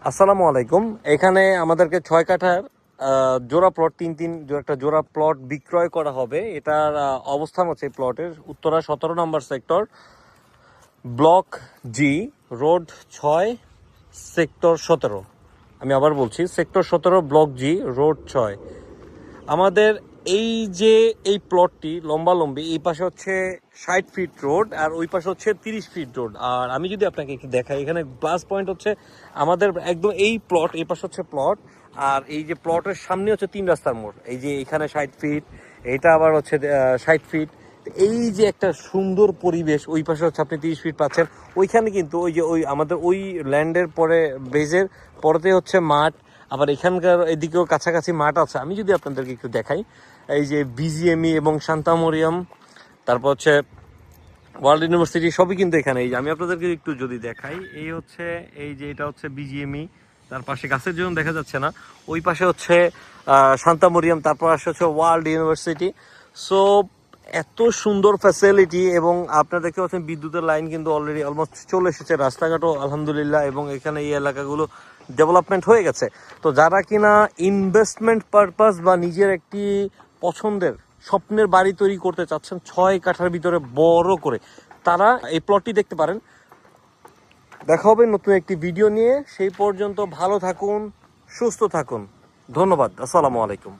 আসসালামু আলাইকুম। এখানে আমাদেরকে 6 কাঠার জোড়া প্লট একটা জোড়া প্লট বিক্রয় করা হবে। এটার অবস্থান হচ্ছে এই প্লটের উত্তরা 17 নম্বর sector, block G, road 6, sector 17। আমি আবার বলছি, সেক্টর 17, ব্লক জি, রোড 6। আমাদের এই যে এই প্লটটি লম্বালম্বি, এই পাশে হচ্ছে 60 ফিট রোড আর ওই পাশে হচ্ছে 30 ফিট রোড। আর আমি যদি আপনাকে একটু দেখাই, এখানে প্লাস পয়েন্ট হচ্ছে আমাদের একদম এই প্লট, এই পাশে হচ্ছে প্লট, আর এই যে প্লটের সামনে হচ্ছে 3 রাস্তার মোড়। এই যে এখানে 60 ফিট, এটা আবার হচ্ছে 60 ফিট। এই যে একটা সুন্দর পরিবেশ, ওই পাশে হচ্ছে আপনি 30 ফিট পাচ্ছেন। ওইখানে কিন্তু ওই যে ওই আমাদের ওই ল্যান্ডের পরে বেজের পরেতে হচ্ছে মাঠ, আবার এখানকার এদিকেও কাছাকাছি মাঠ আছে। আমি যদি আপনাদেরকে একটু দেখাই, এই যে বিজিএমই এবং শান্তা মরিয়ম, তারপর হচ্ছে ওয়ার্ল্ড ইউনিভার্সিটি, সবই কিন্তু এখানে। এই যে আমি আপনাদেরকে একটু যদি দেখাই, এই হচ্ছে এই যে এটা হচ্ছে বিজিএমই, তার পাশে গাছের জন্য দেখা যাচ্ছে না, ওই পাশে হচ্ছে শান্তা মরিয়ম, তারপর আসে হচ্ছে ওয়ার্ল্ড ইউনিভার্সিটি। সো এত সুন্দর ফ্যাসিলিটি, এবং আপনারা দেখতে পাচ্ছেন বিদ্যুতের লাইন কিন্তু অলরেডি অলমোস্ট চলে এসেছে, রাস্তাঘাটও আলহামদুলিল্লাহ, এবং এখানে এই এলাকাগুলো ডেভেলপমেন্ট হয়ে গেছে। তো যারা কিনা ইনভেস্টমেন্ট পারপাস বা নিজের একটি পছন্দের স্বপ্নের বাড়ি তৈরি করতে চাচ্ছেন 6 কাঠার ভিতরে বড় করে, তারা এই প্লটটি দেখতে পারেন। দেখা হবে নতুন একটি ভিডিও নিয়ে। সেই পর্যন্ত ভালো থাকুন, সুস্থ থাকুন। ধন্যবাদ। আসসালামু আলাইকুম।